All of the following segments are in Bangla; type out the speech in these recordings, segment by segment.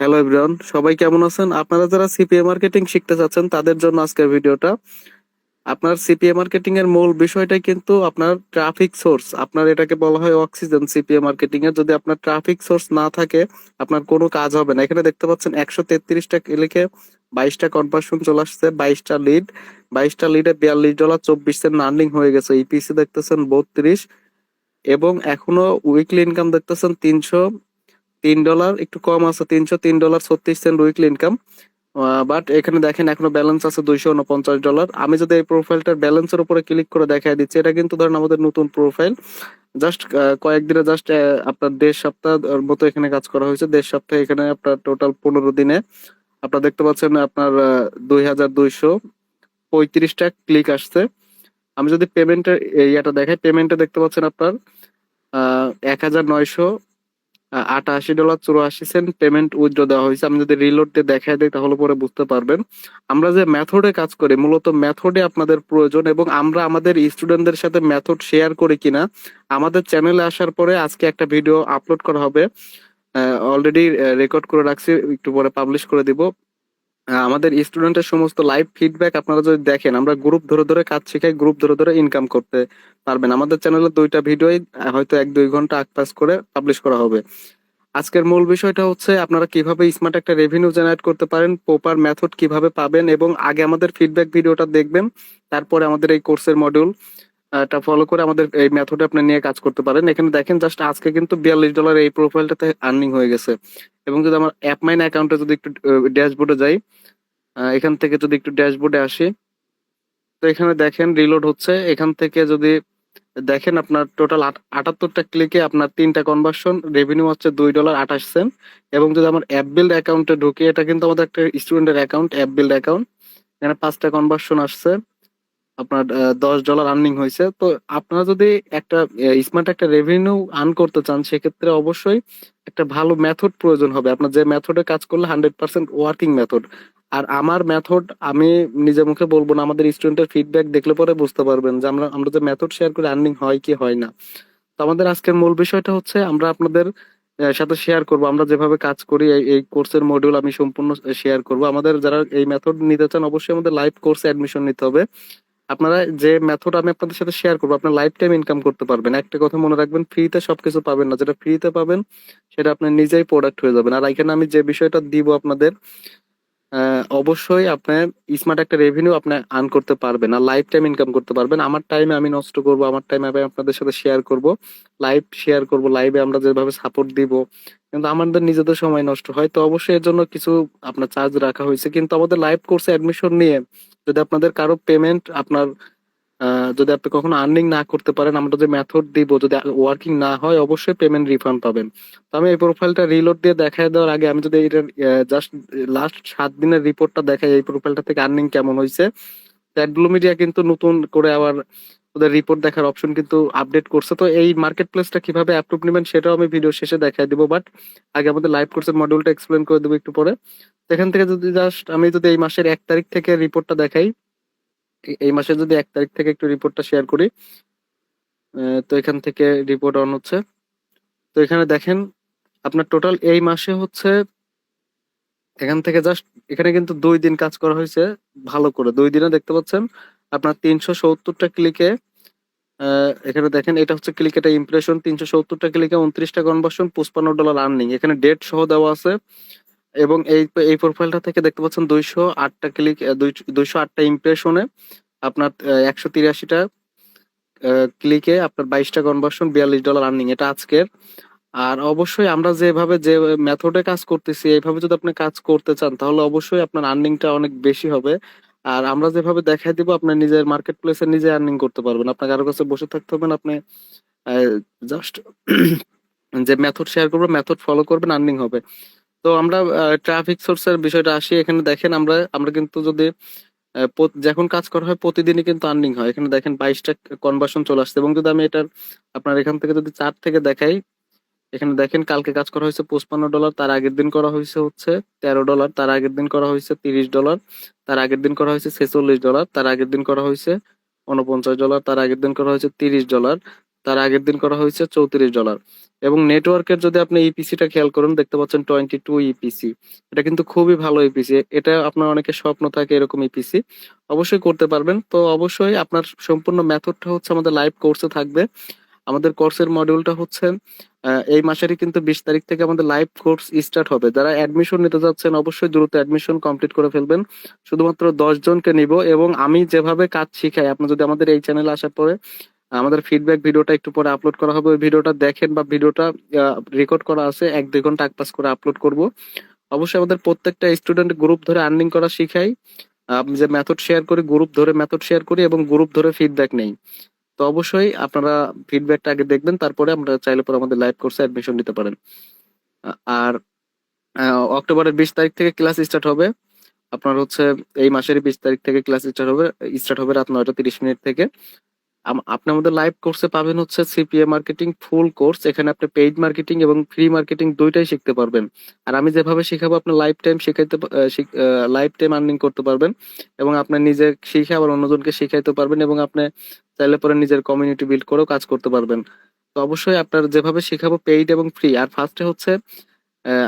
হ্যালো এভরিওয়ান, সবাই কেমন আছেন? আপনারা যারা সিপিএ মার্কেটিং শিখতে চাচ্ছেন তাদের জন্য আজকের ভিডিওটা। আপনার সিপিএ মার্কেটিং এর মূল বিষয়টাই কিন্তু আপনার ট্রাফিক সোর্স। আপনার এটাকে বলা হয় অক্সিজেন সিপিএ মার্কেটিং এর। যদি আপনার ট্রাফিক সোর্স না থাকে আপনার কোনো কাজ হবে না। এখানে দেখতে পাচ্ছেন 133টা লিখে 22টা কনভার্সন চলে আসছে, 22টা লিডে $42 24 সেন্ট আর্নিং হয়ে গেছে। ইপিসি দেখতেছেন 32 এবং এখনো উইকলি ইনকাম দেখতেছেন $303, একটু কম আছে, $303.36 উইকলি ইনকাম। বাট এখানে দেখেন এখনো ব্যালেন্স আছে $249। আমি যদি এই প্রোফাইলটার ব্যালেন্সের উপরে ক্লিক করে দেখাই দিচ্ছি, এটা কিন্তু ধরেন আমাদের নতুন প্রোফাইল। জাস্ট কয়েকদিনে জাস্ট আপনার 1.5 সপ্তাহ মতো এখানে কাজ করা হয়েছে। 1.5 সপ্তাহে এখানে আপনার টোটাল 15 দিনে আপনার দেখতে পাচ্ছেন আপনার 2235টা ক্লিক আসছে। আমি যদি পেমেন্টের ইয়াটা দেখাই, পেমেন্টে দেখতে পাচ্ছেন আপনার 1988.84 পেমেন্ট উইথড্র দেওয়া হয়েছে। আমি যদি রিলোড দিয়ে দেখাই দিই তাহলে পরে বুঝতে পারবেন। আমরা যে মেথডে কাজ করি মূলত মেথডে আপনাদের প্রয়োজন, এবং আমরা আমাদের স্টুডেন্টদের সাথে মেথড শেয়ার করি কিনা আমাদের চ্যানেলে আসার পরে আজকে একটা ভিডিও আপলোড করা হবে। অলরেডি রেকর্ড করে রাখছি, একটু পরে পাবলিশ করে দিব। আমাদের স্টুডেন্টের সমস্ত লাইভ ফিডব্যাক আপনারা যদি দেখেন, আমরা গ্রুপ ধরে ধরে কাজ শেখাই, গ্রুপ ধরে ধরে ইনকাম করতে পারবেন। আমাদের চ্যানেলে 2টা ভিডিওই হয়তো 1-2 ঘন্টা আগ-পাশ করে পাবলিশ করা হবে। আজকের মূল বিষয়টা হচ্ছে আপনারা কিভাবে স্মার্ট একটা রেভিনিউ জেনারেট করতে পারেন, প্রপার মেথড কিভাবে পাবেন, এবং আগে আমাদের ফিডব্যাক ভিডিওটা দেখবেন, তারপরে আমাদের এই কোর্সের মডিউল টা ফলো করে আমাদের এই মেথডে আপনি নিয়ে কাজ করতে পারেন। এখানে দেখেন জাস্ট আজকে কিন্তু $42 এই প্রোফাইলটাতে আর্নিং হয়ে গেছে। এবং যদি আমার অ্যাপমাইন অ্যাকাউন্টে যদি একটু ড্যাশবোর্ডে যাই, এখান থেকে যদি একটু ড্যাশবোর্ডে আসি, তো এখানে দেখেন রিলোড হচ্ছে। এখান থেকে যদি দেখেন আপনার টোটাল 78টা ক্লিকে আপনার 3টা কনভার্সন, রেভিনিউ হচ্ছে $2.28। এবং যদি আমার অ্যাপ বিল্ড অ্যাকাউন্টে ঢুকি, এটা কিন্তু আমাদের একটা স্টুডেন্টের অ্যাকাউন্ট, অ্যাপ বিল্ড অ্যাকাউন্ট। এখানে 5টা কনভার্সন আসছে, আপনার $10 আর্নিং হয়েছে। তো আপনারা যদি একটা স্মার্ট একটা রেভিনিউ আর্ন করতে চান, সেক্ষেত্রে অবশ্যই একটা ভালো মেথড প্রয়োজন হবে। আপনার যে মেথডে কাজ করলে 100% ওয়ার্কিং মেথড। আর আমার মেথড আমি নিজে মুখে বলবো না, আমাদের স্টুডেন্টের ফিডব্যাক দেখলে পরে বুঝতে পারবেন যে আমরা আমরা যে মেথড শেয়ার করে আর্নিং হয় কি হয় না। তো আমাদের আজকের মূল বিষয়টা হচ্ছে আমরা আপনাদের সাথে শেয়ার করব আমরা যেভাবে কাজ করি। এই কোর্সের মডিউল আমি সম্পূর্ণ শেয়ার করব। আমাদের যারা এই মেথড নিতে চান অবশ্যই আমাদের লাইভ কোর্সে অ্যাডমিশন নিতে হবে। আপনারা যে মেথড আমি আপনাদের সাথে শেয়ার করবো, আপনার লাইফ টাইম ইনকাম করতে পারবেন। একটা কথা মনে রাখবেন, ফ্রিতে সবকিছু পাবেন না। যেটা ফ্রিতে পাবেন সেটা আপনি নিজেই প্রোডাক্ট হয়ে যাবেন। আর এখানে আমি যে বিষয়টা দিব আপনাদের, অবশ্যই আপনার স্মার্ট একটা রেভিনিউ আপনি আর্ন করতে পারবেন আর লাইফ টাইম ইনকাম করতে পারবেন। আমার টাইমে আমি নষ্ট করব, আমার টাইমে আমি আপনাদের সাথে শেয়ার করব, লাইভ শেয়ার করব, লাইভে আমরা যেভাবে সাপোর্ট দিব, কিন্তু আমাদের নিজেদের সময় নষ্ট হয়। তো অবশ্যই এর জন্য কিছু আপনার চার্জ রাখা হয়েছে। কিন্তু আমাদের লাইভ কোর্সে অ্যাডমিশন নিয়ে যদি আপনাদের কারো পেমেন্ট আপনার যদি আপনি কখনো আর্নিং না করতে পারেন, আমরা যে মেথড দিব যদি ওয়ার্কিং না হয় অবশ্যই পেমেন্ট রিফান্ড পাবেন। তো আমি এই প্রোফাইলটা রিলোড দিয়ে দেখায় দেওয়ার আগে আমি যদি এটার জাস্ট লাস্ট 7 দিনের রিপোর্টটা দেখাই, এই প্রোফাইলটা থেকে আর্নিং কেমন হয়েছে। অ্যাডব্লু মিডিয়া কিন্তু নতুন করে আবার ওদের রিপোর্ট দেখার অপশন কিন্তু আপডেট করছে। তো এই মার্কেট প্লেসটা কিভাবে অ্যাপ্রুভ নেবেন সেটাও আমি ভিডিও শেষে দেখাই দিব, বাট আগে আমাদের লাইভ কোর্সের মডিউলটা এক্সপ্লেন করে দেবো একটু পরে। তো এখান থেকে যদি জাস্ট আমি যদি এই মাসের 1 তারিখ থেকে রিপোর্টটা দেখাই, এই মাসে যদি 1 তারিখ থেকে একটু রিপোর্টটা শেয়ার করি, তো এখান থেকে রিপোর্ট অন হচ্ছে। তো এখানে দেখেন আপনার টোটাল এই মাসে হচ্ছে, এখান থেকে জাস্ট এখানে কিন্তু 2 দিন কাজ করা হয়েছে ভালো করে। 2 দিনে দেখতে পাচ্ছেন আপনার 370টা ক্লিকে, এখানে দেখেন এটা হচ্ছে ক্লিক, এটা ইমপ্রেশন। 370টা ক্লিকে 29টা কনভার্সন, $55 আর্নিং, এখানে ডেট সহ দেওয়া আছে। এবং এই এই প্রোফাইলটা থেকে দেখতে পাচ্ছেন 208টা ক্লিক, 208টা ইমপ্রেশনে আপনার 183টা ক্লিকে আপনার 22টা কনভার্সন, $42 আর্নিং, এটা আজকের। আর অবশ্যই আমরা যেভাবে যে মেথডে কাজ করতেছি এইভাবে যদি আপনি কাজ করতে চান তাহলে অবশ্যই আপনার আর্নিংটা অনেক বেশি হবে। আর আমরা যেভাবে দেখাই দিব আপনার নিজের মার্কেট প্লেসে নিজে আর্নিং করতে পারবেন, আপনার কারো কাছে বসে থাকতে হবে না। আপনি জাস্ট যে মেথড শেয়ার করবো মেথড ফলো করবেন, আর্নিং হবে। তো আমরা ট্রাফিক সোর্সের বিষয়টা আসি। এখানে দেখেন আমরা আমরা কিন্তু যদি যখন কাজ করা হয় প্রতিদিনই কিন্তু আর্নিং হয়। এখানে দেখেন 22টা কনভার্সন চলে আসছে। এবং যদি আমি এটার আপনার এখান থেকে যদি চার্ট থেকে দেখাই, এখানে দেখেন কালকে কাজ করা হয়েছে $55, তার আগের দিন করা হয়েছে হচ্ছে $13, তার আগের দিন করা হয়েছে $30, তার আগের দিন করা হয়েছে $46, তার আগের দিন করা হয়েছে $49, তার আগের দিন করা হয়েছে $30, তার আগের দিন করা হয়েছে $34। এবং নেটওয়ার্কের যদি আপনি ইপিসিটা খেয়াল করেন, দেখতে পাচ্ছেন 22 ইপিসি। এটা কিন্তু খুবই ভালো ইপিসি। এটা আপনার অনেকের স্বপ্ন থাকে এরকম ইপিসি, অবশ্যই করতে পারবেন। তো অবশ্যই আপনার সম্পূর্ণ মেথডটা হচ্ছে আমাদের লাইভ কোর্সে থাকবে। আমাদের কোর্সের মডিউলটা হচ্ছে এই মাসেরই কিন্তু 20 তারিখ থেকে আমাদের লাইভ কোর্স স্টার্ট হবে। যারা অ্যাডমিশন নিতে যাচ্ছেন অবশ্যই দ্রুত অ্যাডমিশন কমপ্লিট করে ফেলবেন। শুধুমাত্র 10 জনকে নিব, এবং আমি যেভাবে কাজ শিখাই, আপনি যদি আমাদের এই চ্যানেলে আসার পরে আমাদের ফিডব্যাক ভিডিওটা একটু পরে আপলোড করা হবে, ওই ভিডিওটা দেখেন, বা ভিডিওটা রেকর্ড করা আছে, 1-2 ঘন্টা আগ পাস করে আপলোড করব। অবশ্যই আমাদের প্রত্যেকটা স্টুডেন্ট গ্রুপ ধরে আর্নিং করা শিখাই। আমি যে মেথড শেয়ার করি, গ্রুপ ধরে মেথড শেয়ার করি এবং গ্রুপ ধরে ফিডব্যাক নেই। তো অবশ্যই আপনারা ফিডব্যাকটা আগে দেখবেন, তারপরে আমরা চাইলে পরে আমাদের লাইভ কোর্সে অ্যাডমিশন নিতে পারেন। আর অক্টোবরের 20 তারিখ থেকে ক্লাস স্টার্ট হবে। আপনার হচ্ছে এই মাসের 20 তারিখ থেকে ক্লাস স্টার্ট হবে রাত 9:30 থেকে। আপনি আমাদের লাইভ কোর্সে পাবেন হচ্ছে সিপিএ মার্কেটিং ফুল কোর্স। এখানে আপনি পেইড মার্কেটিং এবং ফ্রি মার্কেটিং দুইটাই শিখতে পারবেন। আর আমি যেভাবে শেখাবো, আপনি life time life time earning করতে পারবেন, এবং আপনি নিজে শিখে আবার অন্যজনকে শিখাইতে পারবেন, এবং আপনি চাইলে পরে নিজের কমিউনিটি বিল্ড করেও কাজ করতে পারবেন। তো অবশ্যই আপনার যেভাবে শেখাবো পেইড এবং ফ্রি। আর ফার্স্টে হচ্ছে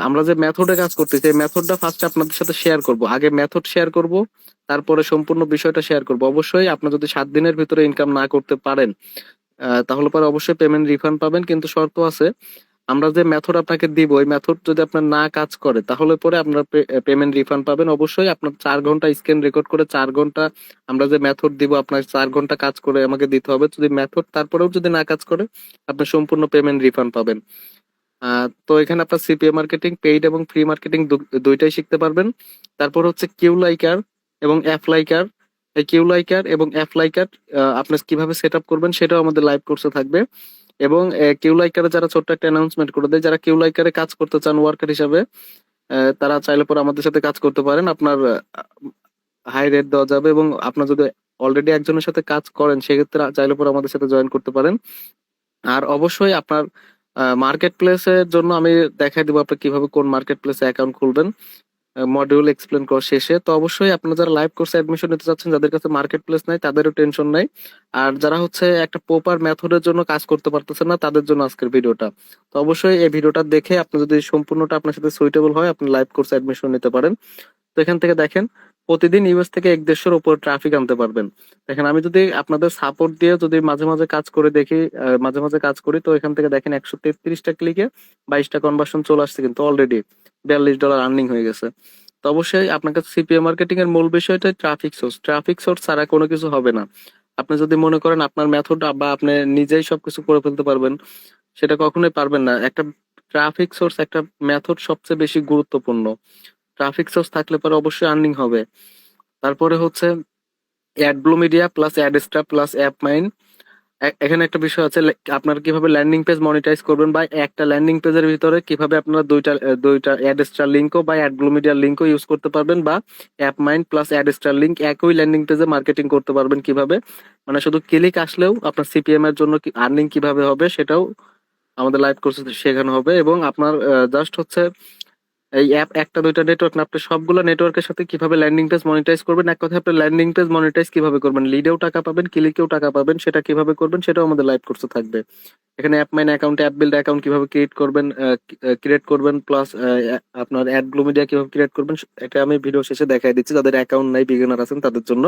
আমরা যে মেথডে কাজ করতেছি, এই মেথডটা ফার্স্টে আপনাদের সাথে শেয়ার করব। আগে মেথড শেয়ার করব, তারপরে সম্পূর্ণ বিষয়টা শেয়ার করব। অবশ্যই আপনি যদি 7 দিনের ভিতরে ইনকাম না করতে পারেন, তাহলে পরে অবশ্যই পেমেন্ট রিফান্ড পাবেন, কিন্তু শর্ত আছে। আমরা যে মেথড আপনাকে দিব, ওই মেথড যদি আপনার না কাজ করে, তাহলে পরে আপনার পেমেন্ট রিফান্ড পাবেন। অবশ্যই আপনার 4 ঘন্টা স্ক্রিন রেকর্ড করে 4 ঘন্টা আমরা যে মেথড দিব, আপনার 4 ঘন্টা কাজ করে আমাকে দিতে হবে। যদি মেথড তারপরেও যদি না কাজ করে, আপনি সম্পূর্ণ পেমেন্ট রিফান্ড পাবেন। তো এখানে আপনার সিপিএ মার্কেটিং পেইড এবং ফ্রি মার্কেটিং দুইটাই শিখতে পারবেন। তারপর হচ্ছে কিউ লাইকার এবং অ্যাপ লাইকার। এই কিউ লাইকার এবং অ্যাপ লাইকার আপনি কিভাবে সেট আপ করবেন সেটাও আমাদের লাইভ কোর্সে থাকবে। এবং কিউ লাইকারে যারা, ছোট্ট একটা অ্যানাউন্সমেন্ট করে দেয়, যারা কিউ লাইকারে কাজ করতে চান ওয়ার্কার হিসাবে, তারা চাইলে পরে আমাদের সাথে কাজ করতে পারেন। আপনার হাই রেট দেওয়া যাবে, এবং আপনার যদি অলরেডি একজনের সাথে কাজ করেন, সেক্ষেত্রে চাইলে পরে আমাদের সাথে জয়েন করতে পারেন। আর অবশ্যই আপনার মার্কেট প্লেসের জন্য আমি দেখাই দিব আপনি কিভাবে কোন মার্কেট প্লেসে অ্যাকাউন্ট খুলবেন, মডিউল এক্সপ্লেন করা শেষে। তো অবশ্যই আপনারা যারা লাইভ কোর্সে অ্যাডমিশন নিতে চাচ্ছেন, যাদের কাছে মার্কেট প্লেস নাই, তাদেরও টেনশন নাই। আর যারা হচ্ছে একটা প্রপার মেথডের জন্য কাজ করতে পারতেছেন না, তাদের জন্য আজকের ভিডিওটা। তো অবশ্যই এই ভিডিওটা দেখে আপনি যদি সম্পূর্ণটা আপনার সাথে সুইটেবল হয়, আপনি লাইভ কোর্সে অ্যাডমিশন নিতে পারেন। তো এখান থেকে দেখেন, প্রতিদিন ইউএস থেকে 1-150-এর উপর ট্রাফিক আনতে পারবেন। দেখেন, আমি যদি আপনাদের সাপোর্ট দিয়ে যদি মাঝে মাঝে কাজ করে দেখি, মাঝে মাঝে কাজ করি, তো এখান থেকে দেখেন 133টা ক্লিকে 22টা কনভার্সন চলে আসছে, কিন্তু অলরেডি $42 আর্নিং হয়ে গেছে। তো অবশ্যই আপনার কাছে সিপিএ মার্কেটিং এর মূল বিষয়টা ট্রাফিক সোর্স ছাড়া কোনো কিছু হবে না। আপনি যদি মনে করেন আপনার মেথড বা আপনি নিজেই সবকিছু করে ফেলতে পারবেন, সেটা কখনোই পারবেন না। একটা ট্রাফিক সোর্স, একটা মেথড সবচেয়ে বেশি গুরুত্বপূর্ণ। ট্রাফিক সোর্স থাকলে পরে অবশ্যই আর্নিং হবে। তারপরে হচ্ছে AdBlue media plus Adstar plus app mine. এখানে একটা বিষয় আছে, আপনারা কিভাবে ল্যান্ডিং পেজ মনিটাইজ করবেন, বা একটা ল্যান্ডিং পেজের ভিতরে কিভাবে আপনারা দুইটা অ্যাডস্টার লিঙ্কও বা অ্যাডব্লু মিডিয়ার লিঙ্কও ইউজ করতে পারবেন, বা app mine plus Adster link একই ল্যান্ডিং পেজে মার্কেটিং করতে পারবেন কিভাবে। মানে শুধু ক্লিক আসলেও আপনার সিপিএম এর জন্য আর্নিং কিভাবে হবে, সেটাও আমাদের লাইভ কোর্সে শেখানো হবে। এবং আপনার জাস্ট হচ্ছে এই অ্যাপ একটা দুইটা নেটওয়ার্ক না, আপনি সবগুলো নেটওয়ার্কের সাথে কিভাবে ল্যান্ডিং পেজ মনিটাইজ করবেন, এক কথায় আপনি ল্যান্ডিং পেজ মনিটাইজ কিভাবে করবেন, লিডেও টাকা পাবেন, ক্লিকেও টাকা পাবেন, সেটা কিভাবে করবেন সেটাও আমাদের লাইভ কোর্সে থাকবে। এখানে app mine account, app build account কিভাবে ক্রিয়েট করবেন, প্লাস আপনার অ্যাড ব্লু মিডিয়া কিভাবে ক্রিয়েট করবেন, এটা আমি ভিডিও শেষে দেখাই দিচ্ছি, যাদের অ্যাকাউন্ট নাই, বিগিনার আছেন তাদের জন্য।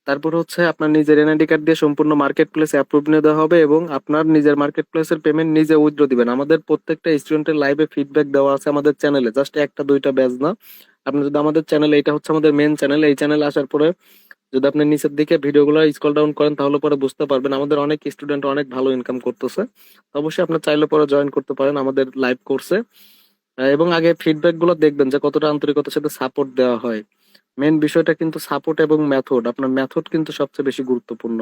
তারপর হচ্ছে আপনার নিজের এনআইডি কার্ড দিয়ে সম্পূর্ণ মার্কেট প্লেসে অ্যাপ্রুভ নিয়ে দেওয়া হবে, এবং আপনার নিজের মার্কেট প্লেসের পেমেন্ট নিজে উইথড্র দিবেন। আমাদের প্রত্যেকটা স্টুডেন্টের লাইভে ফিডব্যাক দেওয়া আছে আমাদের চ্যানেলে, জাস্ট একটা দুইটা ব্যাচ না। আপনি যদি আমাদের চ্যানেলে, এটা হচ্ছে আমাদের মেন চ্যানেল, এই চ্যানেলে আসার পরে যদি আপনি নিচের দিকে ভিডিওগুলো স্ক্রল ডাউন করেন, তাহলে পরে বুঝতে পারবেন আমাদের অনেক স্টুডেন্ট অনেক ভালো ইনকাম করতেছে। তো অবশ্যই আপনার চাইলে পরে জয়েন করতে পারেন আমাদের লাইভ কোর্সে। এবং আগে ফিডব্যাক গুলো দেখবেন যে কতটা আন্তরিকতার সাথে সাপোর্ট দেওয়া হয়। মেন বিষয়টা কিন্তু সাপোর্ট এবং মেথড, আপনার মেথড কিন্তু সবচেয়ে বেশি গুরুত্বপূর্ণ।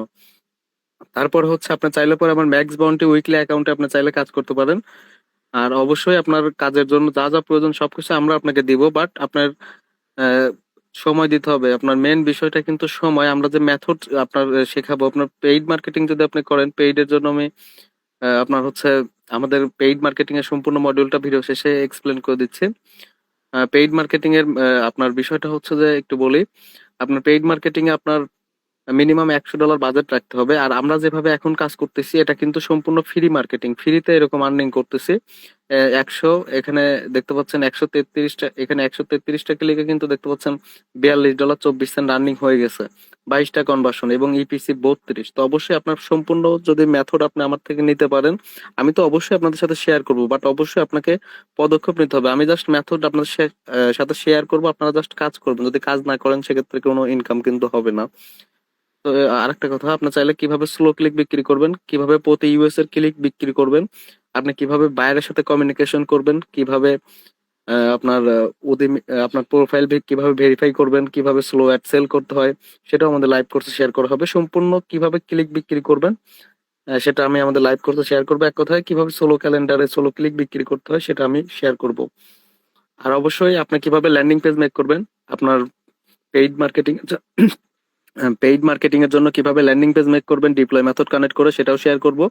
তারপর হচ্ছে আপনার চাইলে পরে আমার ম্যাক্স বাউন্টি উইকলি অ্যাকাউন্টে আপনি চাইলে কাজ করতে পারেন। আর অবশ্যই আপনার কাজের জন্য যা যা প্রয়োজন সবকিছু আমরা আপনাকে দিব, বাট আপনার আহ, সময় দিতে হবে। আপনার মেন বিষয়টা কিন্তু সময়। আমরা যে মেথড আপনার শেখাবো, আপনার পেইড মার্কেটিং যদি আপনি করেন, পেইডের জন্য আমি আপনার হচ্ছে আমাদের পেইড মার্কেটিং এর সম্পূর্ণ মডিউলটা ভিডিও শেষে এক্সপ্লেন করে দিচ্ছি। পেইড মার্কেটিং এর আপনার বিষয়টা হচ্ছে যে, একটু বলি, আপনার পেইড মার্কেটিং এ আপনার মিনিমাম $100 বাজেট রাখতে হবে। আর আমরা যেভাবে এখন কাজ করতেছি এটা কিন্তু সম্পূর্ণ ফ্রি মার্কেটিং, ফ্রিতে এরকম আর্নিং করতেছি। 100 এখানে দেখতে পাচ্ছেন 133টা, এখানে 133টা ক্লিকে কিন্তু দেখতে পাচ্ছেন $42.24 আর্নিং হয়ে গেছে, 22টা কনভার্সন এবং ইপিসি 32। তো অবশ্যই আপনার সম্পূর্ণ যদি মেথড আপনি আমার থেকে নিতে পারেন, আমি তো অবশ্যই আপনাদের সাথে শেয়ার করবো, বাট অবশ্যই আপনাকে পদক্ষেপ নিতে হবে। আমি জাস্ট মেথড আপনাদের সাথে শেয়ার করবো, আপনারা জাস্ট কাজ করবেন। যদি কাজ না করেন সেক্ষেত্রে কোনো ইনকাম কিন্তু হবে না। তো আরেকটা কথা, আপনি চাইলে কিভাবে স্লো ক্লিক বিক্রি করবেন, কিভাবে প্রতি ইউএস এর ক্লিক বিক্রি করবেন, আপনি কিভাবে বায়ারের সাথে কমিউনিকেশন করবেন, কিভাবে আপনার আপনার প্রোফাইল কিভাবে ভেরিফাই করবেন, কিভাবে স্লো অ্যাড সেল করতে হয়, সেটাও আমাদের লাইভ কোর্সে শেয়ার করা হবে। সম্পূর্ণ কিভাবে ক্লিক বিক্রি করবেন সেটা আমি আমাদের লাইভ কোর্সে শেয়ার করবো। এক কথায় কিভাবে সোলো ক্যালেন্ডারে সোলো ক্লিক বিক্রি করতে হয় সেটা আমি শেয়ার করব। আর অবশ্যই আপনি কিভাবে ল্যান্ডিং পেজ মেক করবেন, আপনার পেইড মার্কেটিং এর জন্য কিভাবে ল্যান্ডিং পেজ মেক করবেন ডিপ্লয় মেথড কানেক্ট করে, সেটাও শেয়ার করব।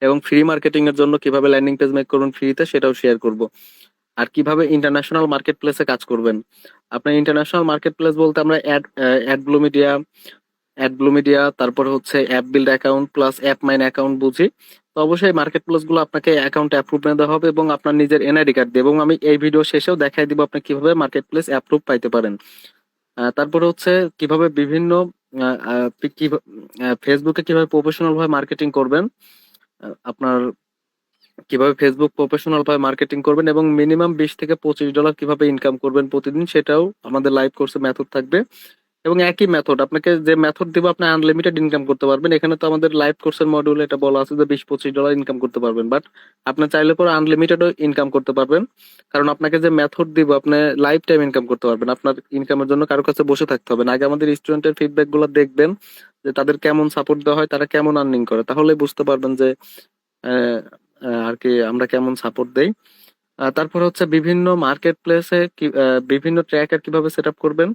এবং ফ্রি মার্কেটিং এর জন্য কিভাবে ল্যান্ডিং পেজ মেক করবেন ফ্রিতে, সেটাও শেয়ার করব। আর কিভাবে ইন্টারন্যাশনাল মার্কেট প্লেসে কাজ করবেন। আপনার ইন্টারন্যাশনাল মার্কেট প্লেস বলতে আমরা অ্যাড ব্লু মিডিয়া, তারপরে হচ্ছে app build account plus app mine account বুঝি। তো অবশ্যই মার্কেট প্লেস গুলো আপনাকে অ্যাকাউন্ট অ্যাপ্রুভ দেওয়া হবে এবং আপনার নিজের এনআইডি কার্ড দিয়ে, এবং আমি এই ভিডিও শেষেও দেখাই দিব আপনি কিভাবে মার্কেট প্লেস অ্যাপ্রুভ পাইতে পারেন। তারপরে হচ্ছে কিভাবে বিভিন্ন ফেসবুকে কিভাবে প্রফেশনাল ভাবে মার্কেটিং করবেন, আপনার কিভাবে ফেসবুক প্রফেশনাল ভাবে মার্কেটিং করবেন এবং মিনিমাম $20 থেকে $25 কিভাবে ইনকাম করবেন প্রতিদিন, সেটাও আমাদের লাইভ কোর্সে মেথড থাকবে। এবং একই মেথড, আপনাকে যে মেথড দিব আপনি আনলিমিটেড ইনকাম করতে পারবেন। এখানে তো আমাদের লাইভ কোর্সের মডিউলে এটা বলা আছে যে $20-25 ইনকাম করতে পারবেন, বাট আপনি চাইলে পরে আনলিমিটেডও ইনকাম করতে পারবেন। কারণ আপনাকে যে মেথড দিব আপনি লাইফ টাইম ইনকাম করতে পারবেন, আপনার ইনকামের জন্য কারো কাছে বসে থাকতে হবে না। আগে আমাদের স্টুডেন্টের ফিডব্যাক গুলো দেখবেন যে তাদের কেমন সাপোর্ট দেওয়া হয়, তারা কেমন আর্নিং করে, তাহলে বুঝতে পারবেন যে আহ, আর কি আমরা কেমন সাপোর্ট দেই। তারপর হচ্ছে বিভিন্ন মার্কেট প্লেসে বিভিন্ন ট্র্যাকার কিভাবে সেট আপ করবেন,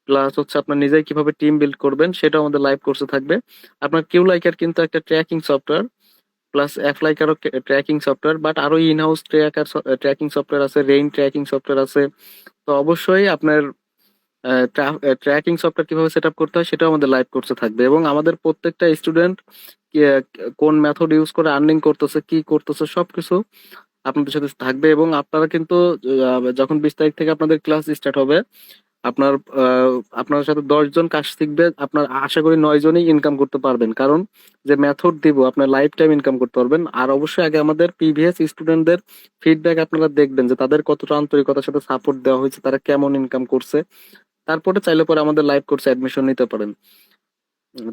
প্লাস হচ্ছে আপনার নিজেই কিভাবে টিম বিল্ড করবেন, সেটা আমাদের লাইভ কোর্সে থাকবে। আপনার কিউ লাইকার কিন্তু একটা ট্র্যাকিং সফটওয়্যার, প্লাস অ্যাপ লাইকারও ট্র্যাকিং সফটওয়্যার, বাট আরো ইন হাউস ট্র্যাকিং সফটওয়্যার আছে, রেইন ট্র্যাকিং সফটওয়্যার আছে। তো অবশ্যই আপনার ট্র্যাকিং সফটওয়্যার কিভাবে সেট আপ করতে হয় সেটাও আমাদের লাইভ কোর্সে থাকবে। এবং আমাদের প্রত্যেকটা স্টুডেন্ট কোন মেথড ইউজ করে আর্নিং করতেছে, কি করতেছে, সবকিছু আপনাদের সাথে থাকবে। এবং আপনারা কিন্তু যখন 20 তারিখ থেকে আপনাদের ক্লাস স্টার্ট হবে, আপনার আহ, আপনার সাথে 10 জন কাজ শিখবে, আপনার আশা করি 9 জনই ইনকাম করতে পারবেন। কারণ যে মেথড দিব আপনার লাইফ টাইম ইনকাম করতে পারবেন। আর অবশ্যই আগে আমাদের প্রিভিয়াস স্টুডেন্টদের ফিডব্যাক আপনারা দেখবেন যে তাদের কতটা আন্তরিকতার সাথে সাপোর্ট দেওয়া হয়েছে, তারা কেমন ইনকাম করছে। তারপরে চাইলে পরে আমাদের লাইভ কোর্সে অ্যাডমিশন নিতে পারেন।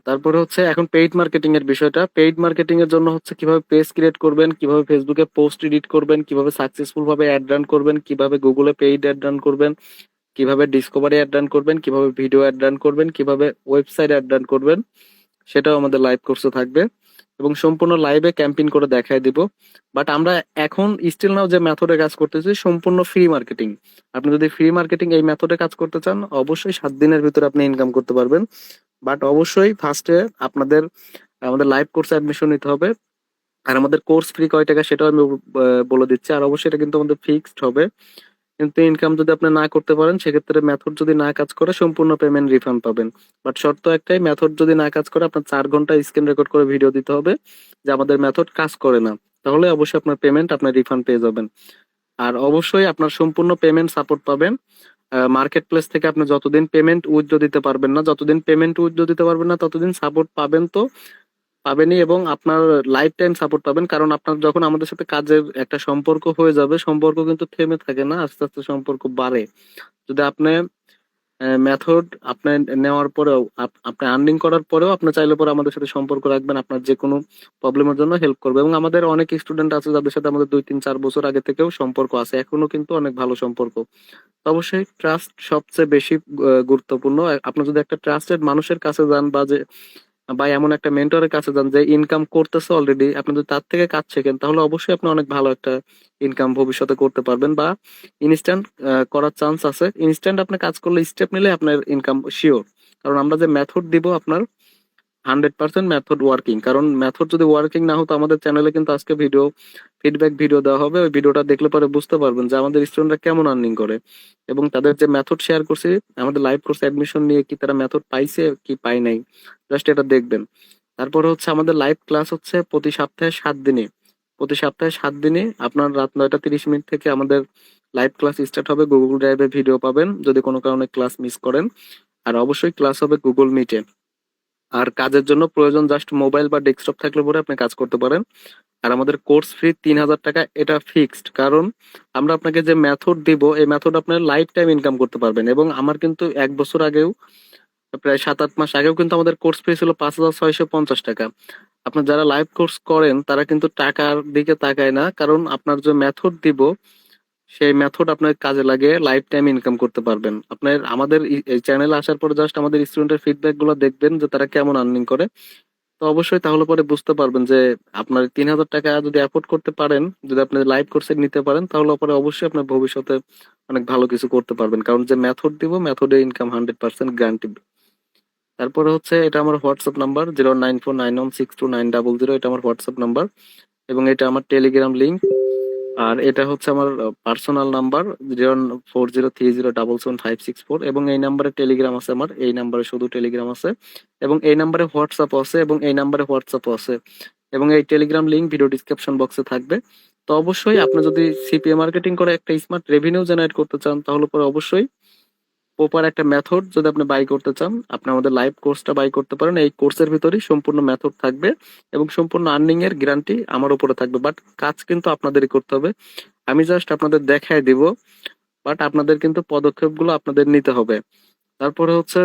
তারপরে হচ্ছে এখন পেইড মার্কেটিং এর বিষয়টা। পেইড মার্কেটিং এর জন্য হচ্ছে কিভাবে পেজ ক্রিয়েট করবেন, কিভাবে ফেসবুকে পোস্ট এডিট করবেন, কিভাবে সাকসেসফুল ভাবে অ্যাড রান করবেন, কিভাবে গুগলে পেইড অ্যাড রান করবেন, কিভাবে ডিসকভারি অ্যাড রান করবেন, কিভাবে ভিডিও অ্যাড রান করবেন, কিভাবে ওয়েবসাইট অ্যাড রান করবেন, সেটাও আমাদের লাইভ কোর্সে থাকবে এবং সম্পূর্ণ লাইভে ক্যাম্পেইন করে দেখায় দিব। বাট আমরা এখন স্টিল নাও যে মেথডে কাজ করতেছি সম্পূর্ণ ফ্রি মার্কেটিং। আপনি যদি ফ্রি মার্কেটিং এই মেথডে কাজ করতে চান অবশ্যই 7 দিনের ভিতরে আপনি ইনকাম করতে পারবেন। বাট অবশ্যই ফার্স্টে আপনাদের আমাদের লাইভ কোর্সে অ্যাডমিশন নিতে হবে। আর আমাদের কোর্স ফ্রি কয় টাকা সেটাও আমি বলে দিচ্ছি। আর অবশ্যই এটা কিন্তু আমাদের ফিক্সড হবে। কিন্তু ইনকাম যদি আপনি না করতে পারেন সেক্ষেত্রে মেথড যদি না কাজ করে সম্পূর্ণ পেমেন্ট রিফান্ড পাবেন। বাট শর্ত একটাই, মেথড যদি না কাজ করে আপনার 4 ঘন্টা স্ক্রিন রেকর্ড করে ভিডিও দিতে হবে যে আমাদের মেথড কাজ করে না, তাহলে অবশ্যই আপনার পেমেন্ট আপনার রিফান্ড পেয়ে যাবেন। আর অবশ্যই আপনার সম্পূর্ণ পেমেন্ট সাপোর্ট পাবেন। মার্কেট প্লেস থেকে আপনি যতদিন পেমেন্ট উইথড্র দিতে পারবেন না, ততদিন সাপোর্ট পাবেন তো পাবেনই। এবং আপনার লাইফ টাইম সাপোর্ট পাবেন, কারণ আপনার যখন আমাদের সাথে কাজের একটা সম্পর্ক হয়ে যাবে, সম্পর্ক কিন্তু থেমে থাকে না, আস্তে আস্তে সম্পর্ক বাড়ে। যদি আপনি মেথড আপনি নেওয়ার পরেও আপনি আর্নিং করার পরেও আপনি চাইলে পরে আমাদের সাথে সম্পর্ক রাখবেন, আপনার যে কোনো প্রবলেমের জন্য হেল্প করবে। এবং আমাদের অনেক স্টুডেন্ট আছে যাদের সাথে আমাদের 2-3-4 বছর আগে থেকেও সম্পর্ক আছে, এখনো কিন্তু অনেক ভালো সম্পর্ক। তো অবশ্যই ট্রাস্ট সবচেয়ে বেশি গুরুত্বপূর্ণ। আপনি যদি একটা ট্রাস্টেড মানুষের কাছে যান বা এমন একটা মেন্টরের কাছে যান যে ইনকাম করতেছে অলরেডি, আপনি যদি তার থেকে কাজ শেখেন তাহলে অবশ্যই আপনি অনেক ভালো একটা ইনকাম ভবিষ্যতে করতে পারবেন, বা ইনস্ট্যান্ট করার চান্স আছে। ইনস্ট্যান্ট আপনি কাজ করলে স্টেপ নিলে আপনার ইনকাম শিওর। কারণ আমরা যে মেথড দিব আপনার 100% মেথড ওয়ার্কিং। কারণ মেথড যদি ওয়ার্কিং না হতো আমাদের চ্যানেলে কিন্তু আজকে ফিডব্যাক ভিডিও দেওয়া হবে, ওই ভিডিওটা দেখলে পরে বুঝতে পারবেন যে আমাদের স্টুডেন্টরা কেমন আর্নিং করে এবং তাদের যে মেথড শেয়ার করছি আমাদের লাইভ কোর্স অ্যাডমিশন নিয়ে, কি তারা মেথড পাইছে কি পাই নাই, জাস্ট এটা দেখবেন। তারপরে হচ্ছে আমাদের লাইভ ক্লাস হচ্ছে প্রতি সপ্তাহে 7 দিনে আপনার রাত 9টা 30 মিনিট থেকে আমাদের লাইভ ক্লাস স্টার্ট হবে। গুগল ড্রাইভে ভিডিও পাবেন যদি কোনো কারণে ক্লাস মিস করেন। আর অবশ্যই ক্লাস হবে গুগল মিটে। আর কাজের জন্য প্রয়োজন জাস্ট মোবাইল বা ডেস্কটপ থাকলে পরে আপনি কাজ করতে পারেন। আর আমাদের কোর্স ফি 3,000 টাকা, এটা ফিক্সড। কারণ আমরা আপনাকে যে মেথড দিব এই মেথড আপনার লাইফ টাইম ইনকাম করতে পারবেন। এবং আমার কিন্তু 1 বছর আগেও, প্রায় 7-8 মাস আগেও কিন্তু আমাদের কোর্স ফি ছিল 5,650 টাকা। আপনার যারা লাইভ কোর্স করেন তারা কিন্তু টাকার দিকে তাকায় না, কারণ আপনার যে মেথড দিব সেই মেথড আপনার কাজে লাগে লাইফ টাইম ইনকাম করতে পারবেন। আপনার আমাদের এই চ্যানেলে আসার পরে জাস্ট আমাদের স্টুডেন্টের ফিডব্যাক গুলো দেখবেন যে তারা কেমন আর্নিং করে। তো অবশ্যই তাহলে পরে বুঝতে পারবেন যে আপনার 3,000 টাকা যদি অ্যাফোর্ড করতে পারেন, যদি আপনি লাইভ কোর্সে নিতে পারেন, তাহলে পরে অবশ্যই আপনার ভবিষ্যতে অনেক ভালো কিছু করতে পারবেন। কারণ যে মেথড দিব মেথডে ইনকাম 100% গ্যারান্টি। তারপরে হচ্ছে এটা আমার হোয়াটসঅ্যাপ নাম্বার 09491629000, এটা আমার হোয়াটসঅ্যাপ নাম্বার এবং এটা আমার টেলিগ্রাম লিংক। আর এটা হচ্ছে আমার পার্সোনাল নাম্বার 04030775564, এবং এই নাম্বারে টেলিগ্রাম আছে, আমার এই নাম্বারে শুধু টেলিগ্রাম আছে এবং এই নাম্বারে হোয়াটসঅ্যাপ আছে এবং এই নাম্বারে হোয়াটসঅ্যাপ আছে এবং এই টেলিগ্রাম লিংক ভিডিও ডিসক্রিপশন বক্সে থাকবে। তো অবশ্যই আপনি যদি সিপিএ মার্কেটিং করে একটা স্মার্ট রেভিনিউ জেনারেট করতে চান তাহলে পরে অবশ্যই প্রপার একটা মেথড যদি আপনি বাই করতে চান, আপনি আমাদের লাইভ কোর্সটা বাই করতে পারেন। এই কোর্সের ভিতরেই সম্পূর্ণ মেথড থাকবে এবং সম্পূর্ণ আর্নিং এর গ্যারান্টি আমার উপরে থাকবে। বাট কাজ কিন্তু আপনাদেরই করতে হবে, আমি জাস্ট আপনাদের দেখায় দিব, বাট আপনাদের কিন্তু পদক্ষেপগুলো আপনাদের নিতে হবে। তারপরে হচ্ছে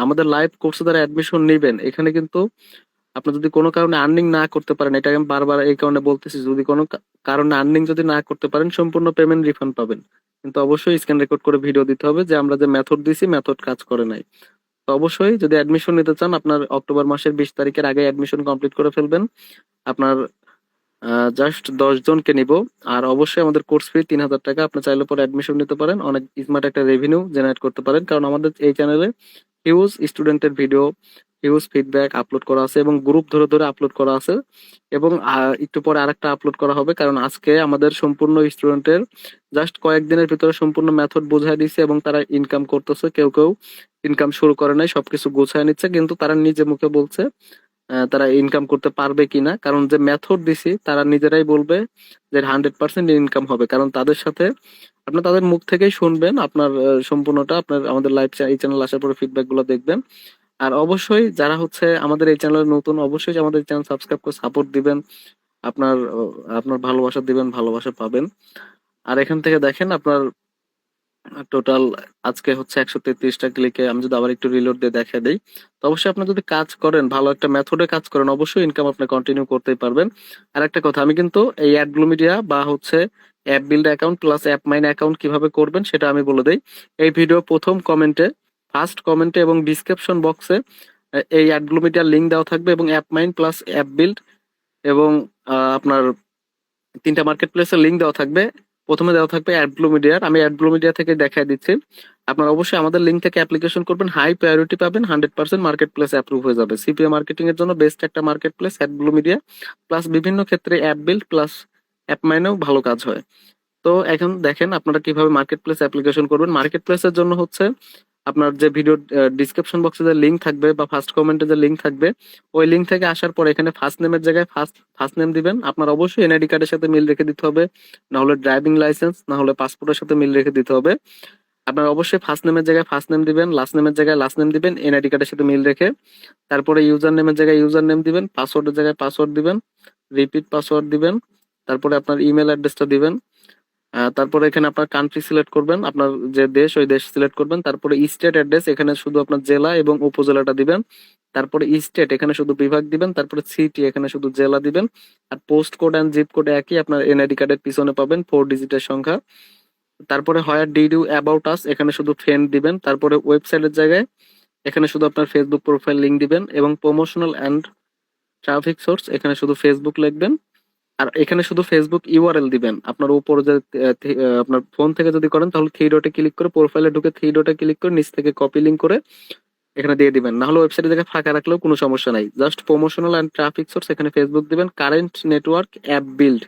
আমাদের লাইভ কোর্সে যারা অ্যাডমিশন নেবেন, এখানে কিন্তু আপনি যদি কোনো কারণে আর্নিং না করতে পারেন, এটা আমি বারবার এই কারণে বলতেছি, যদি কোনো কারণে আর্নিং যদি না করতে পারেন সম্পূর্ণ পেমেন্ট রিফান্ড পাবেন। কিন্তু অবশ্যই স্ক্রিন রেকর্ড করে ভিডিও দিতে হবে যে আমরা যে মেথড দিছি মেথড কাজ করে নাই। তো অবশ্যই যদি অ্যাডমিশন নিতে চান আপনার অক্টোবর মাসের 20 তারিখের আগে অ্যাডমিশন কমপ্লিট করে ফেলবেন। আপনার জাস্ট 10 জনকে নিব। আর অবশ্যই আমাদের কোর্স ফি 3,000 টাকা। আপনি চাইলে পরে অ্যাডমিশন নিতে পারেন, অনেক স্মার্ট একটা রেভিনিউ জেনারেট করতে পারেন। কারণ আমাদের এই চ্যানেলে হিউজ স্টুডেন্টের ভিডিও, হিউজ ফিডব্যাক আপলোড করা আছে এবং গ্রুপ ধরে ধরে আপলোড করা আছে। এবং একটু পরে আরেকটা আপলোড করা হবে, কারণ আজকে আমাদের সম্পূর্ণ স্টুডেন্টের জাস্ট কয়েকদিনের ভিতরে সম্পূর্ণ মেথড বোঝায় দিছে এবং তারা ইনকাম করতেছে। কেউ কেউ ইনকাম শুরু করে নাই, সবকিছু গোছায় নিচ্ছে, কিন্তু তারা নিজে মুখে বলছে তারা ইনকাম করতে পারবে কিনা। কারণ যে মেথড দিছি তারা নিজেরাই বলবে যে 100% ইনকাম হবে, কারণ তাদের সাথে আপনি তাদের মুখ থেকেই শুনবেন। আপনার সম্পূর্ণটা আপনার আমাদের লাইভ এই চ্যানেল আসার পরে ফিডব্যাক গুলো দেখবেন। আর অবশ্যই যারা হচ্ছে আমাদের এই চ্যানেলে নতুন, অবশ্যই আমাদের চ্যানেল সাবস্ক্রাইব করে সাপোর্ট দিবেন। আপনার আপনার ভালোবাসা দিবেন, ভালোবাসা পাবেন। আর এখান থেকে দেখেন আপনার টোটাল আজকে হচ্ছে 133টা ক্লিকে। আমি যদি আবার একটু রিলোড দিয়ে দেখা দেই, তো অবশ্যই আপনি যদি কাজ করেন, ভালো একটা মেথডে কাজ করেন, অবশ্যই ইনকাম আপনি কন্টিনিউ করতেই পারবেন। আর একটা কথা, আমি কিন্তু এই অ্যাডগ্লো মিডিয়া বা হচ্ছে app build account plus app mine account কিভাবে করবেন সেটা আমি বলে দেই। এই ভিডিও প্রথম কমেন্টে, ফার্স্ট কমেন্টে এবং ডিসক্রিপশন বক্সে এই অ্যাডগ্লো মিডিয়ার লিঙ্ক দেওয়া থাকবে এবং app mine plus app build এবং আপনার 3টা মার্কেট প্লেসের লিঙ্ক দেওয়া থাকবে। প্রথমে দেওয়া থাকবে অ্যাডব্লু মিডিয়ার, আমি অ্যাডব্লু মিডিয়া থেকে দেখাই দিচ্ছি। আপনারা অবশ্যই আমাদের লিঙ্ক থেকে অ্যাপ্লিকেশন করবেন, হাই প্রায়োরিটি পাবেন, 100% মার্কেট প্লেস অ্যাপ্রুভ হয়ে যাবে। সিপিএ মার্কেটিং এর জন্য বেস্ট একটা মার্কেট প্লেস অ্যাডব্লু মিডিয়া, প্লাস বিভিন্ন ক্ষেত্রে অ্যাপ বিল্ড প্লাস অ্যাপ মাইনেও ভালো কাজ হয়। তো এখন দেখেন আপনারা কিভাবে মার্কেট প্লেস অ্যাপ্লিকেশন করবেন। মার্কেট প্লেসের জন্য হচ্ছে আপনার যে ভিডিও ডিসক্রিপশন বক্সে যে লিঙ্ক থাকবে বা ফার্স্ট কমেন্টে যে লিঙ্ক থাকবে, ওই লিঙ্ক থেকে আসার পর এখানে ফার্স্ট নেমের জায়গায় ফার্স্ট নেম দিবেন। আপনার অবশ্যই এনআইডি কার্ডের সাথে মিল রেখে দিতে হবে, না হলে ড্রাইভিং লাইসেন্স, না হলে পাসপোর্টের সাথে মিল রেখে দিতে হবে। আপনার অবশ্যই ফার্স্ট নেমের জায়গায় ফার্স্ট নেম দিবেন, লাস্ট নেমের জায়গায় লাস্ট নেম দিবেন এনআইডি কার্ডের সাথে মিল রেখে। তারপরে ইউজার নেমের জায়গায় ইউজার নেম দিবেন, পাসওয়ার্ডের জায়গায় পাসওয়ার্ড দিবেন, রিপিট পাসওয়ার্ড দিবেন। তারপরে আপনার ইমেল অ্যাড্রেসটা দিবেন। তারপরে এখানে আপনার কান্ট্রি সিলেক্ট করবেন, আপনার যে দেশ ওই দেশ সিলেক্ট করবেন। তারপরে স্টেট অ্যাড্রেস, এখানে শুধু আপনার জেলা এবং উপজেলাটা দিবেন। তারপরে স্টেট, এখানে শুধু বিভাগ দিবেন। তারপরে সিটি, এখানে শুধু জেলা দিবেন। আর post code and zip code একই, আপনার এনআইডি কার্ডের পিছনে পাবেন 4 ডিজিটের সংখ্যা। তারপরে where did you about us, এখানে শুধু ফ্রেন্ড দিবেন। তারপরে ওয়েবসাইটের জায়গায় এখানে শুধু আপনার ফেসবুক প্রোফাইল লিংক দিবেন এবং প্রমোশনাল অ্যান্ড ট্রাফিক সোর্স, এখানে শুধু ফেসবুক লিখবেন। আর এখানে শুধু ফেসবুক ইউআরএল দিবেন। আপনার উপরে যে আপনার ফোন থেকে যদি করেন তাহলে থ্রি ডটে ক্লিক করে প্রোফাইলে ঢুকে থ্রি ডটে ক্লিক করে নিচ থেকে কপি লিঙ্ক করে এখানে দিয়ে দিবেন, না হলে ওয়েবসাইটে দেখে ফাঁকা রাখলেও কোনো সমস্যা নাই। Just promotional and traffic source, এখানে ফেসবুক দিবেন, current network app build,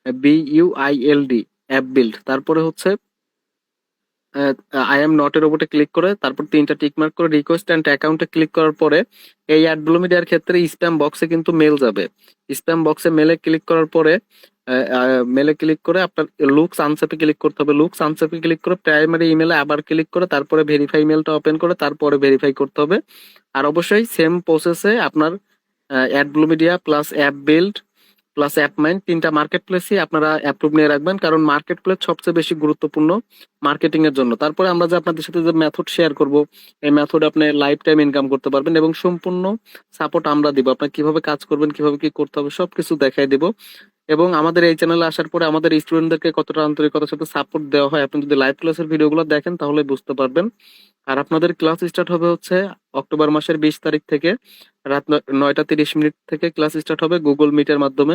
AFFBUILD, app build. তারপরে হচ্ছে আই এম নট এর উপরে ক্লিক করে তারপর 3টা টিক মার্ক করে রিকোয়েস্ট অ্যান্ড অ্যাকাউন্টে ক্লিক করার পরে এই অ্যাডগুলো মিডিয়ার ক্ষেত্রে স্প্যাম বক্সে কিন্তু মেল যাবে। স্প্যাম বক্সে মেলে ক্লিক করার পরে মেলে ক্লিক করে আপনার লুকস আনসেপে ক্লিক করতে হবে। লুকস আনসেপে ক্লিক করে প্রাইমারি ইমেলে আবার ক্লিক করে তারপরে ভেরিফাই মেলটা ওপেন করে তারপরে ভেরিফাই করতে হবে। আর অবশ্যই সেম প্রসেসে আপনার AdBlue media plus app build plus AppMind 3টা মার্কেট প্লেসই আপনারা অ্যাপ্রুভ নিয়ে রাখবেন, কারণ মার্কেট প্লেস সবচেয়ে বেশি গুরুত্বপূর্ণ মার্কেটিং এর জন্য। তারপরে আমরা যে আপনাদের সাথে যে মেথড শেয়ার করব, এই মেথড আপনি লাইফ টাইম ইনকাম করতে পারবেন এবং সম্পূর্ণ সাপোর্ট আমরা দিব। আপনার কিভাবে কাজ করবেন, কিভাবে কি করতে হবে সবকিছু দেখাই দিব। এবং আমাদের এই চ্যানেলে আসার পরে আমাদের স্টুডেন্টদেরকে কতটা আন্তরিকতার সাথে সাপোর্ট দেওয়া হয়, আপনি যদি লাইভ ক্লাসের ভিডিওগুলো দেখেন তাহলে বুঝতে পারবেন। আর আপনাদের ক্লাস স্টার্ট হবে হচ্ছে অক্টোবর মাসের 20 তারিখ থেকে, রাত 9টা 30 মিনিট থেকে ক্লাস স্টার্ট হবে গুগল মিটের মাধ্যমে।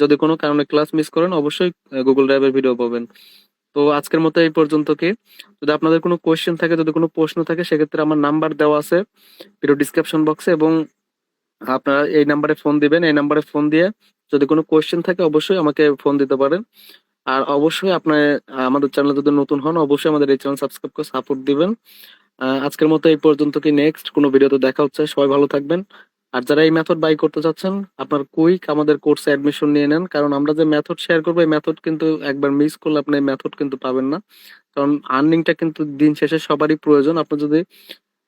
যদি কোনো কারণে ক্লাস মিস করেন অবশ্যই গুগল ড্রাইভের ভিডিও পাবেন। তো আজকের মতো এই পর্যন্ত কি, যদি আপনাদের কোনো কোয়েশ্চেন থাকে, যদি কোনো প্রশ্ন থাকে, সেক্ষেত্রে আমার নাম্বার দেওয়া আছে ভিডিও ডিসক্রিপশন বক্সে, এবং আপনারা এই নাম্বারে ফোন দিবেন। এই নাম্বারে ফোন দিয়ে যদি কোনো কোয়েশ্চেন থাকে অবশ্যই আমাকে ফোন দিতে পারেন। আর অবশ্যই আপনার আমাদের চ্যানেলে যদি নতুন হন অবশ্যই আমাদের এই চ্যানেল সাবস্ক্রাইব করে সাপোর্ট দিবেন। আজকের মতো এই পর্যন্ত কি, নেক্সট কোনো ভিডিওতে দেখা হচ্ছে। সবাই ভালো থাকবেন। আর যারা এই মেথড বাই করতে চাচ্ছেন আপনার কুইক আমাদের কোর্সে অ্যাডমিশন নিয়ে নেন, কারণ আমরা যে মেথড শেয়ার করবো এই মেথড কিন্তু একবার মিস করলে আপনি এই মেথড কিন্তু পাবেন না। কারণ আর্নিংটা কিন্তু দিন শেষে সবারই প্রয়োজন। আপনি যদি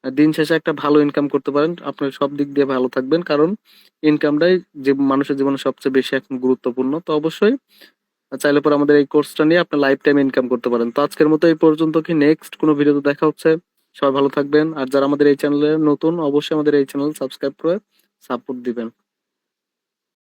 দিন শেষে একটা ভালো ইনকাম করতে পারেন আপনি সব দিক দিয়ে ভালো থাকবেন, কারণ ইনকামটাই যে মানুষের জীবনে সবচেয়ে বেশি এখন গুরুত্বপূর্ণ। তো অবশ্যই চাইলে পরে আমাদের এই কোর্সটা নিয়ে আপনি লাইফ টাইম ইনকাম করতে পারেন। তো আজকের মতো এই পর্যন্ত কি, নেক্সট কোনো ভিডিওতে দেখা হচ্ছে। সবাই ভালো থাকবেন। আর যারা আমাদের এই চ্যানেলে নতুন অবশ্যই আমাদের এই চ্যানেল সাবস্ক্রাইব করে সাপোর্ট দিবেন।